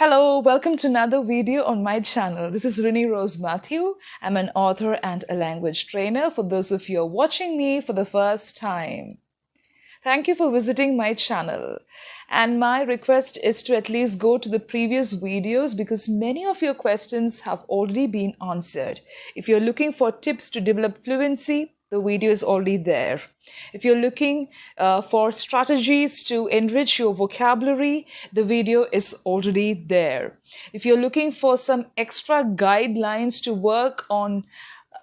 Hello, welcome to another video on my channel. This is Rini Rose Matthew. I'm an author and a language trainer for those of you who are watching me for the first time. Thank you for visiting my channel. And my request is to at least go to the previous videos because many of your questions have already been answered. If you're looking for tips to develop fluency, the video is already there. If you're looking for strategies to enrich your vocabulary, the video is already there. If you're looking for some extra guidelines to work on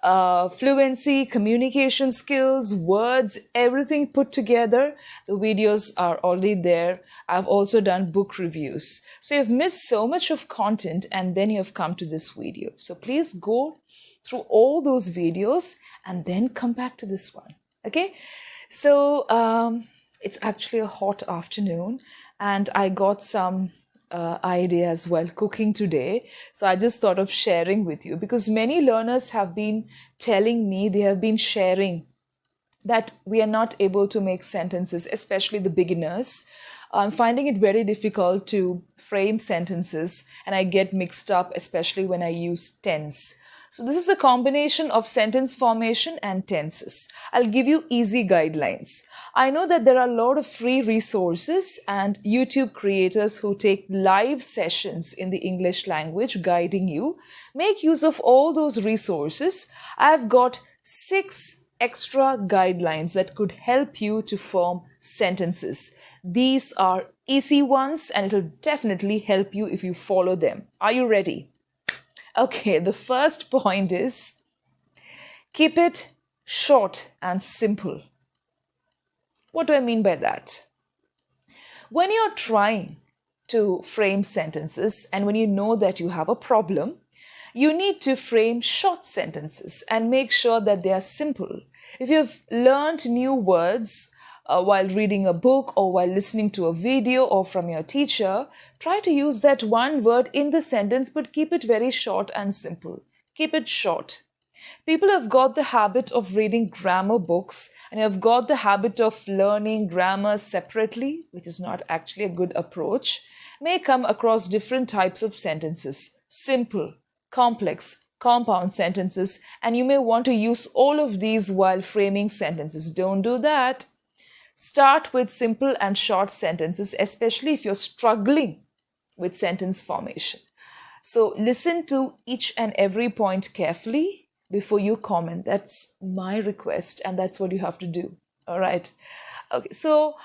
fluency, communication skills, words, everything put together, the videos are already there. I've also done book reviews. So you've missed so much of content and then you've come to this video. So please go through all those videos and then come back to this one. Okay, so it's actually a hot afternoon and I got some ideas while cooking today. So I just thought of sharing with you because many learners have been telling me, they have been sharing that we are not able to make sentences, especially the beginners. I'm finding it very difficult to frame sentences and I get mixed up, especially when I use tense. So this is a combination of sentence formation and tenses. I'll give you easy guidelines. I know that there are a lot of free resources and YouTube creators who take live sessions in the English language guiding you. Make use of all those resources. I've got 6 extra guidelines that could help you to form sentences. These are easy ones and it'll definitely help you if you follow them. Are you ready? Okay, the first point is keep it short and simple. What do I mean by that? When you're trying to frame sentences and when you know that you have a problem, you need to frame short sentences and make sure that they are simple. If you've learned new words while reading a book or while listening to a video or from your teacher, try to use that one word in the sentence but keep it very short and simple. Keep it short. People have got the habit of reading grammar books and have got the habit of learning grammar separately, which is not actually a good approach, may come across different types of sentences, simple, complex, compound sentences, and you may want to use all of these while framing sentences. Don't do that. Start with simple and short sentences, especially if you're struggling with sentence formation. So listen to each and every point carefully before you comment. That's my request and that's what you have to do. All right. Okay. So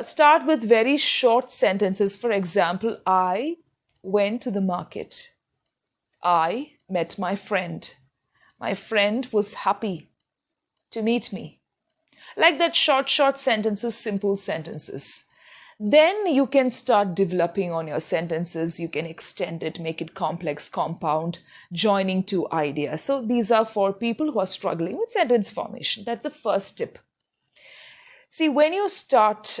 start with very short sentences. For example, I went to the market. I met my friend. My friend was happy to meet me. Like that, short sentences, simple sentences. Then you can start developing on your sentences. You can extend it, make it complex, compound, joining two ideas. So these are for people who are struggling with sentence formation. That's the first tip. See, when you start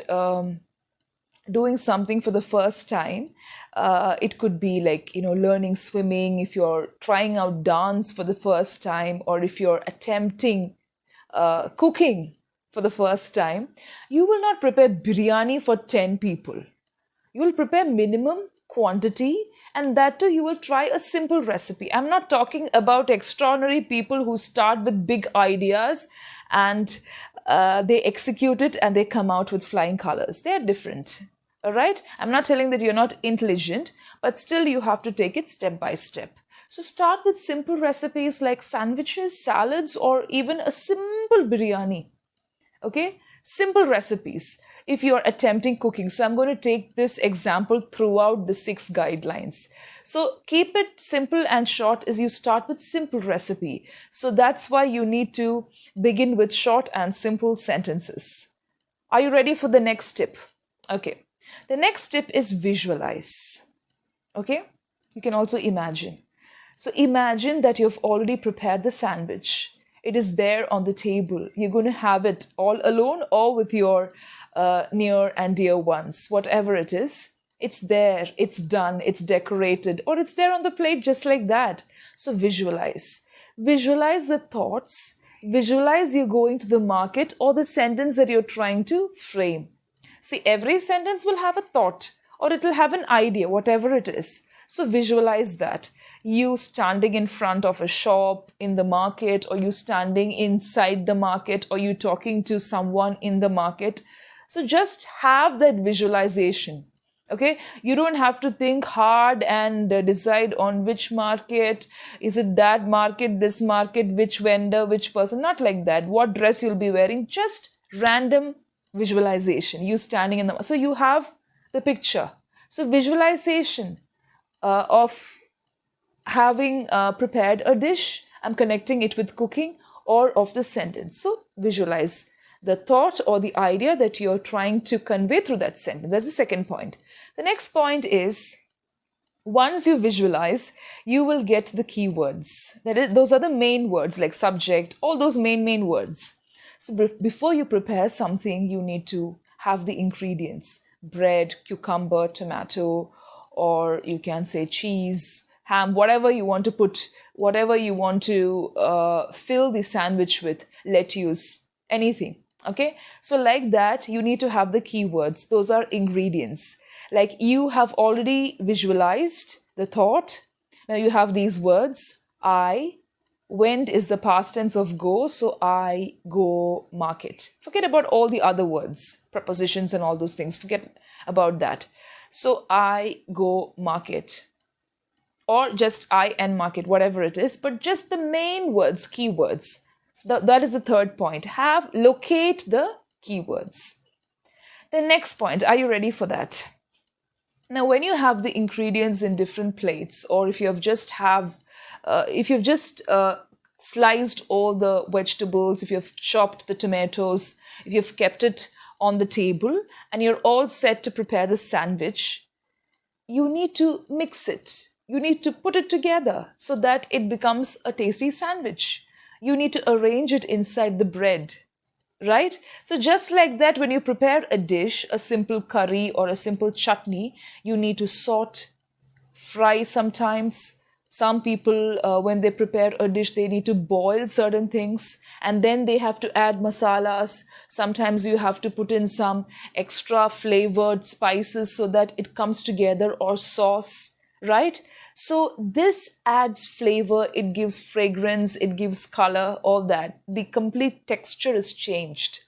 doing something for the first time, it could be like, learning swimming, if you're trying out dance for the first time, or if you're attempting cooking for the first time, you will not prepare biryani for 10 people. You will prepare minimum quantity and that too you will try a simple recipe. I'm not talking about extraordinary people who start with big ideas and they execute it and they come out with flying colors. They're different. All right? I'm not telling that you're not intelligent, but still you have to take it step by step. So start with simple recipes like sandwiches, salads, or even a simple biryani. Okay, simple recipes if you are attempting cooking. So I'm going to take this example throughout the 6 guidelines. So keep it simple and short as you start with simple recipe. So that's why you need to begin with short and simple sentences. Are you ready for the next tip? Okay, the next tip is visualize. Okay, you can also imagine. So imagine that you've already prepared the sandwich. It is there on the table. You're going to have it all alone or with your near and dear ones, whatever it is. It's there, it's done, it's decorated, or it's there on the plate just like that. So visualize. Visualize the thoughts. Visualize you going to the market or the sentence that you're trying to frame. See, every sentence will have a thought or it will have an idea, whatever it is. So visualize that. You standing in front of a shop in the market, or you standing inside the market, or you talking to someone in the market. So just have that visualization. Okay, you don't have to think hard and decide on which market, is it that market, this market, which vendor, which person, not like that. What dress you'll be wearing, just random visualization. You standing in the, so you have the picture. So visualization of having prepared a dish, I'm connecting it with cooking, or of the sentence. So visualize the thought or the idea that you're trying to convey through that sentence. That's the second point. The next point is, once you visualize, you will get the keywords. That is, those are the main words like subject, all those main words. So before you prepare something, you need to have the ingredients: bread, cucumber, tomato, or you can say cheese, ham, whatever you want to put, whatever you want to fill the sandwich with, lettuce, anything. Okay, so like that, you need to have the keywords. Those are ingredients. Like you have already visualized the thought. Now you have these words. I went is the past tense of go, so I go market. Forget about all the other words, prepositions and all those things. Forget about that. So I go market, or just I and market, whatever it is, but just the main words, keywords. So that is the third point. Locate the keywords. The next point, are you ready for that? Now, when you have the ingredients in different plates, or if you've just sliced all the vegetables, if you've chopped the tomatoes, if you've kept it on the table, and you're all set to prepare the sandwich, you need to mix it. You need to put it together so that it becomes a tasty sandwich. You need to arrange it inside the bread. Right? So just like that, when you prepare a dish, a simple curry or a simple chutney, you need to salt, fry sometimes. Some people, when they prepare a dish, they need to boil certain things, and then they have to add masalas. Sometimes you have to put in some extra flavored spices so that it comes together, or sauce, right? So this adds flavor, it gives fragrance, it gives color, all that. The complete texture is changed.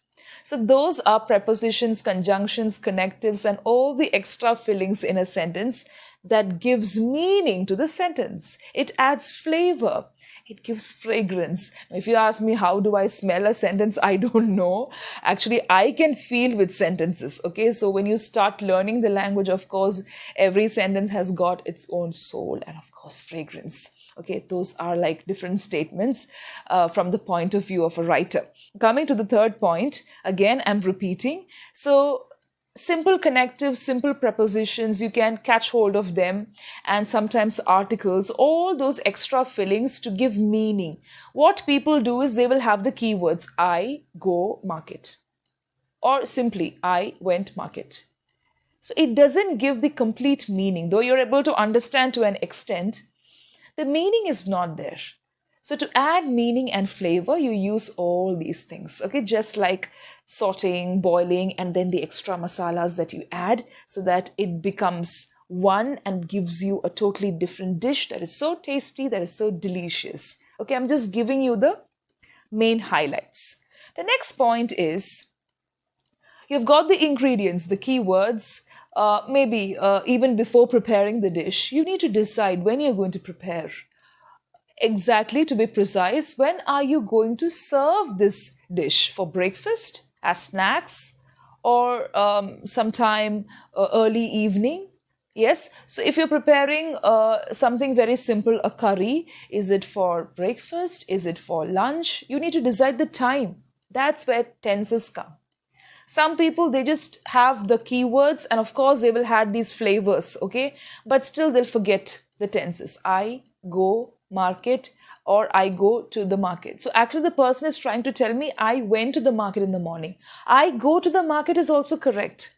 So those are prepositions, conjunctions, connectives, and all the extra fillings in a sentence that gives meaning to the sentence. It adds flavor. It gives fragrance. If you ask me, how do I smell a sentence? I don't know. Actually, I can feel with sentences. Okay, so when you start learning the language, of course, every sentence has got its own soul and, of course, fragrance. Okay, those are like different statements from the point of view of a writer. Coming to the third point, again, I'm repeating. So, simple connectives, simple prepositions, you can catch hold of them, and sometimes articles, all those extra fillings to give meaning. What people do is they will have the keywords I go market, or simply I went market. So it doesn't give the complete meaning. Though you're able to understand to an extent, the meaning is not there. So to add meaning and flavor, you use all these things, okay? Just like sauteing, boiling, and then the extra masalas that you add so that it becomes one and gives you a totally different dish that is so tasty, that is so delicious. Okay, I'm just giving you the main highlights. The next point is, you've got the ingredients, the keywords, maybe even before preparing the dish, you need to decide when you're going to prepare. Exactly, to be precise, when are you going to serve this dish? For breakfast, as snacks, or sometime early evening? Yes, so if you're preparing something very simple, a curry, is it for breakfast? Is it for lunch? You need to decide the time. That's where tenses come. Some people, they just have the keywords, and of course they will add these flavors, okay? But still they'll forget the tenses. I go market, or I go to the market. So actually the person is trying to tell me I went to the market in the morning. I go to the market is also correct,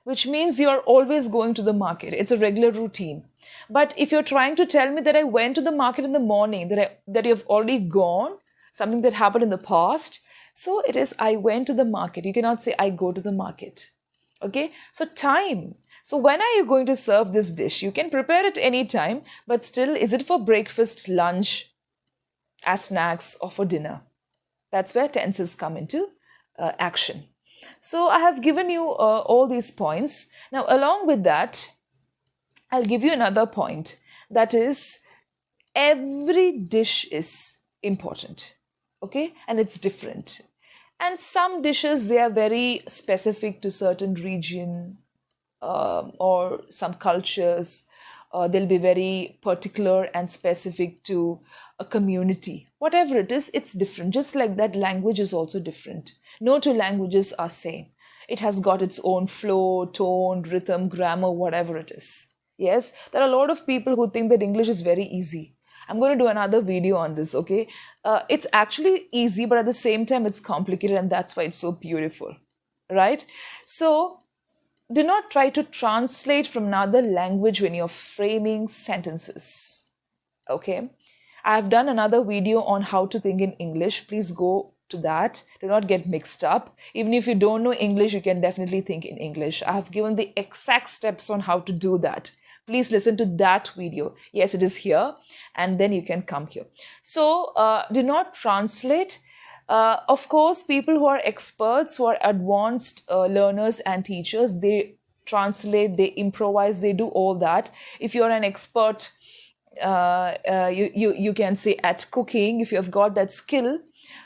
which means you're always going to the market. It's a regular routine. But if you're trying to tell me that I went to the market in the morning, that you've already gone, something that happened in the past, so it is I went to the market. You cannot say I go to the market. Okay, so time. So when are you going to serve this dish? You can prepare it anytime, but still, is it for breakfast, lunch, as snacks, or for dinner? That's where tenses come into action. So I have given you all these points. Now, along with that, I'll give you another point. That is, every dish is important, okay? And it's different. And some dishes, they are very specific to certain region or some cultures. They'll be very particular and specific to a community. Whatever it is, it's different. Just like that, language is also different. No two languages are same. It has got its own flow, tone, rhythm, grammar, whatever it is. Yes, there are a lot of people who think that English is very easy. I'm going to do another video on this, okay? It's actually easy, but at the same time, it's complicated, and that's why it's so beautiful, right? So, do not try to translate from another language when you're framing sentences, okay? I have done another video on how to think in English. Please go to that. Do not get mixed up. Even if you don't know English, you can definitely think in English. I have given the exact steps on how to do that. Please listen to that video. Yes, it is here, and then you can come here. So do not translate. Of course, people who are experts, who are advanced learners and teachers, they translate, they improvise, they do all that. If you're an expert, you can say at cooking, if you have got that skill,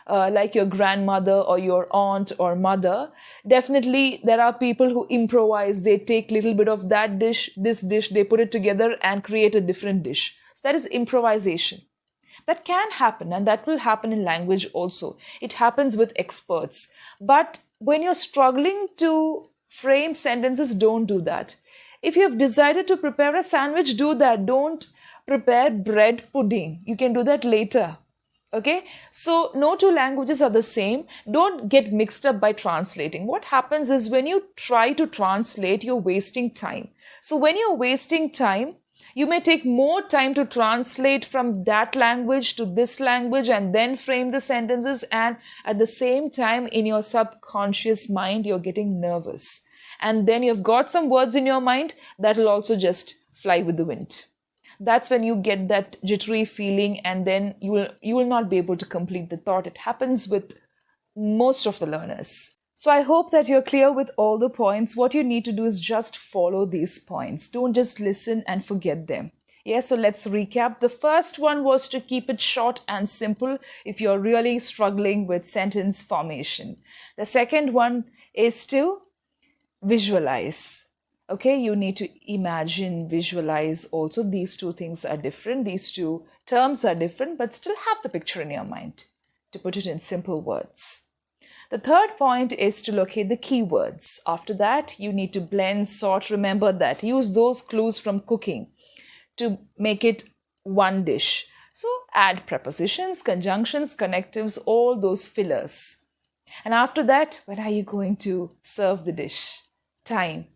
like your grandmother or your aunt or mother, definitely there are people who improvise. They take little bit of that dish, this dish, they put it together and create a different dish. So that is improvisation. That can happen, and that will happen in language also. It happens with experts. But when you're struggling to frame sentences, don't do that. If you have decided to prepare a sandwich, do that. Don't prepare bread pudding. You can do that later. Okay, so no two languages are the same. Don't get mixed up by translating. What happens is when you try to translate, you're wasting time. So when you're wasting time, you may take more time to translate from that language to this language and then frame the sentences. And at the same time, in your subconscious mind, you're getting nervous. And then you've got some words in your mind that will also just fly with the wind. That's when you get that jittery feeling, and then you will not be able to complete the thought. It happens with most of the learners. So I hope that you're clear with all the points. What you need to do is just follow these points. Don't just listen and forget them. Yeah, so let's recap. The first one was to keep it short and simple if you're really struggling with sentence formation. The second one is to visualize. Okay, you need to imagine, visualize also. These two things are different. These two terms are different, but still have the picture in your mind, to put it in simple words. The third point is to locate the keywords. After that, you need to blend, sort, remember that. Use those clues from cooking to make it one dish. So add prepositions, conjunctions, connectives, all those fillers. And after that, when are you going to serve the dish? Time.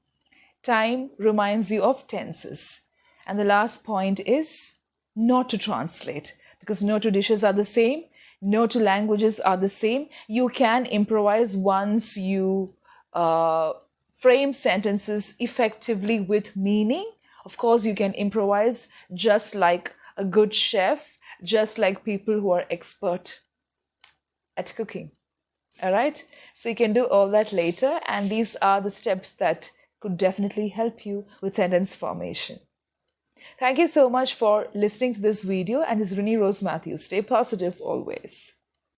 Time reminds you of tenses. And the last point is not to translate, because no two dishes are the same. No two languages are the same. You can improvise once you frame sentences effectively with meaning. Of course, you can improvise just like a good chef, just like people who are expert at cooking. All right? So you can do all that later. And these are the steps that could definitely help you with sentence formation. Thank you so much for listening to this video, and this is Rini Rose Matthews. Stay positive always.